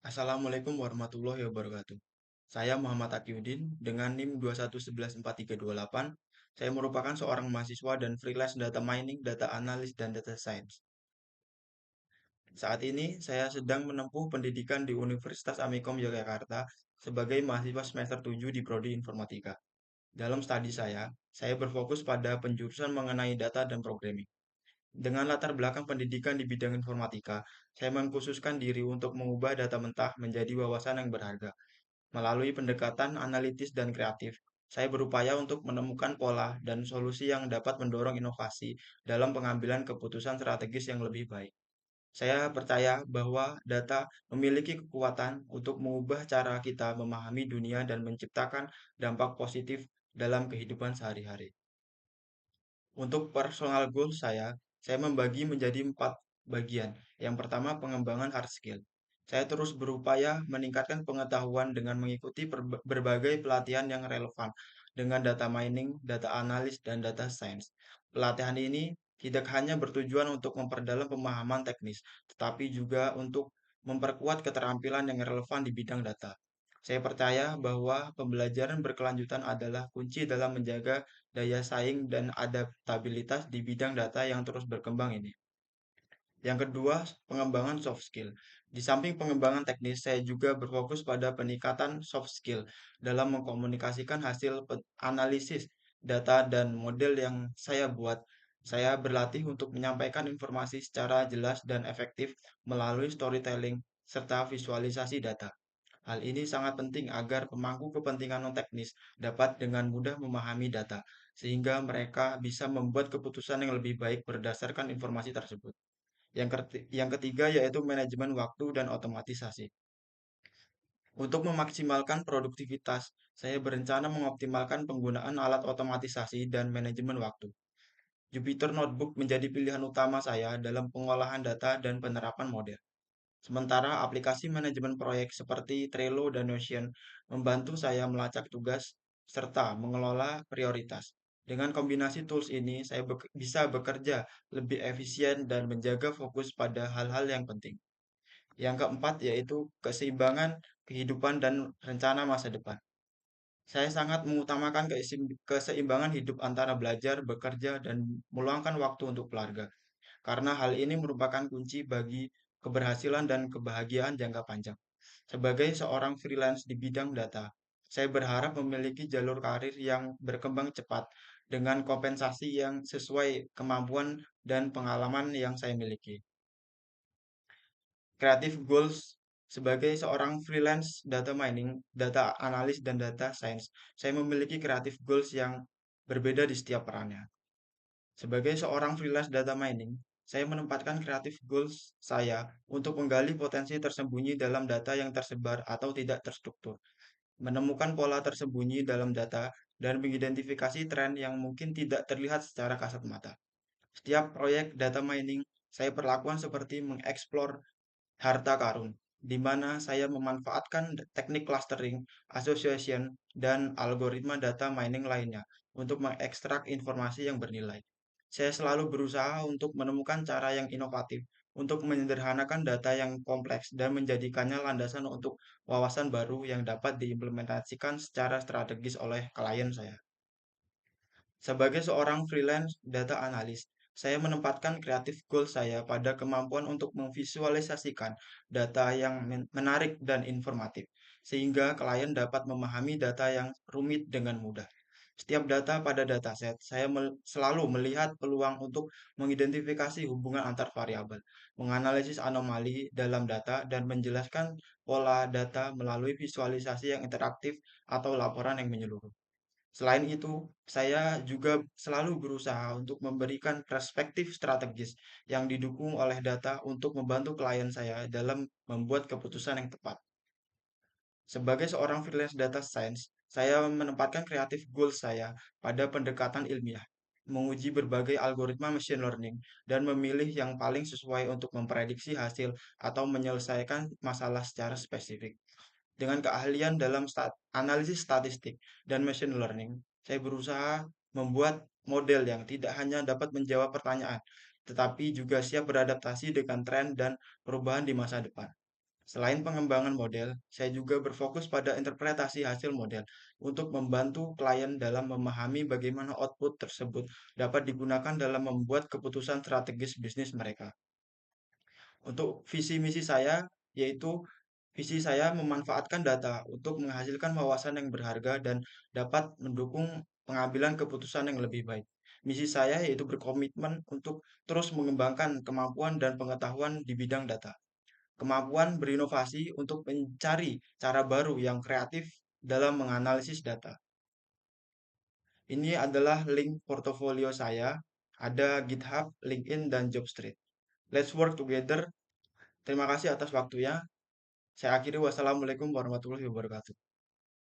Assalamualaikum warahmatullahi wabarakatuh. Saya Muhammad Akyudin dengan NIM 2111438. Saya merupakan seorang mahasiswa dan freelance data mining, data analis, dan data science. Saat ini saya sedang menempuh pendidikan di Universitas Amikom Yogyakarta sebagai mahasiswa semester 7 di Prodi Informatika. Dalam studi saya berfokus pada penjurusan mengenai data dan programming. Dengan latar belakang pendidikan di bidang informatika, saya mengkhususkan diri untuk mengubah data mentah menjadi wawasan yang berharga. Melalui pendekatan analitis dan kreatif, saya berupaya untuk menemukan pola dan solusi yang dapat mendorong inovasi dalam pengambilan keputusan strategis yang lebih baik. Saya percaya bahwa data memiliki kekuatan untuk mengubah cara kita memahami dunia dan menciptakan dampak positif dalam kehidupan sehari-hari. Untuk personal goal saya membagi menjadi 4 bagian. Yang pertama, pengembangan hard skill. Saya terus berupaya meningkatkan pengetahuan dengan mengikuti berbagai pelatihan yang relevan dengan data mining, data analis, dan data science. Pelatihan ini tidak hanya bertujuan untuk memperdalam pemahaman teknis, tetapi juga untuk memperkuat keterampilan yang relevan di bidang data. Saya percaya bahwa pembelajaran berkelanjutan adalah kunci dalam menjaga daya saing dan adaptabilitas di bidang data yang terus berkembang ini. Yang kedua, pengembangan soft skill. Di samping pengembangan teknis, saya juga berfokus pada peningkatan soft skill dalam mengkomunikasikan hasil analisis data dan model yang saya buat. Saya berlatih untuk menyampaikan informasi secara jelas dan efektif melalui storytelling serta visualisasi data. Hal ini sangat penting agar pemangku kepentingan non-teknis dapat dengan mudah memahami data, sehingga mereka bisa membuat keputusan yang lebih baik berdasarkan informasi tersebut. Yang ketiga yaitu manajemen waktu dan otomatisasi. Untuk memaksimalkan produktivitas, saya berencana mengoptimalkan penggunaan alat otomatisasi dan manajemen waktu. Jupyter Notebook menjadi pilihan utama saya dalam pengolahan data dan penerapan model. Sementara aplikasi manajemen proyek seperti Trello dan Notion membantu saya melacak tugas serta mengelola prioritas. Dengan kombinasi tools ini, saya bisa bekerja lebih efisien dan menjaga fokus pada hal-hal yang penting. Yang keempat yaitu keseimbangan kehidupan dan rencana masa depan. Saya sangat mengutamakan keseimbangan hidup antara belajar, bekerja, dan meluangkan waktu untuk keluarga karena hal ini merupakan kunci bagi keberhasilan dan kebahagiaan jangka panjang. Sebagai seorang freelance di bidang data, saya berharap memiliki jalur karir yang berkembang cepat dengan kompensasi yang sesuai kemampuan dan pengalaman yang saya miliki. Creative goals sebagai seorang freelance data mining, data analis, dan data science, saya memiliki creative goals yang berbeda di setiap perannya. Sebagai seorang freelance data mining, saya menempatkan creative goals saya untuk menggali potensi tersembunyi dalam data yang tersebar atau tidak terstruktur, menemukan pola tersembunyi dalam data, dan mengidentifikasi tren yang mungkin tidak terlihat secara kasat mata. Setiap proyek data mining saya perlakukan seperti mengeksplor harta karun, di mana saya memanfaatkan teknik clustering, association, dan algoritma data mining lainnya untuk mengekstrak informasi yang bernilai. Saya selalu berusaha untuk menemukan cara yang inovatif untuk menyederhanakan data yang kompleks dan menjadikannya landasan untuk wawasan baru yang dapat diimplementasikan secara strategis oleh klien saya. Sebagai seorang freelance data analis, saya menempatkan creative goal saya pada kemampuan untuk memvisualisasikan data yang menarik dan informatif, sehingga klien dapat memahami data yang rumit dengan mudah. Setiap data pada dataset, saya selalu melihat peluang untuk mengidentifikasi hubungan antar variabel, menganalisis anomali dalam data, dan menjelaskan pola data melalui visualisasi yang interaktif atau laporan yang menyeluruh. Selain itu, saya juga selalu berusaha untuk memberikan perspektif strategis yang didukung oleh data untuk membantu klien saya dalam membuat keputusan yang tepat. Sebagai seorang freelance data science, saya menempatkan kreatif goals saya pada pendekatan ilmiah, menguji berbagai algoritma machine learning, dan memilih yang paling sesuai untuk memprediksi hasil atau menyelesaikan masalah secara spesifik. Dengan keahlian dalam analisis statistik dan machine learning, saya berusaha membuat model yang tidak hanya dapat menjawab pertanyaan, tetapi juga siap beradaptasi dengan tren dan perubahan di masa depan. Selain pengembangan model, saya juga berfokus pada interpretasi hasil model untuk membantu klien dalam memahami bagaimana output tersebut dapat digunakan dalam membuat keputusan strategis bisnis mereka. Untuk visi misi saya, yaitu visi saya memanfaatkan data untuk menghasilkan wawasan yang berharga dan dapat mendukung pengambilan keputusan yang lebih baik. Misi saya yaitu berkomitmen untuk terus mengembangkan kemampuan dan pengetahuan di bidang data. Kemampuan berinovasi untuk mencari cara baru yang kreatif dalam menganalisis data. Ini adalah link portofolio saya, ada GitHub, LinkedIn, dan Jobstreet. Let's work together. Terima kasih atas waktunya. Saya akhiri wassalamualaikum warahmatullahi wabarakatuh.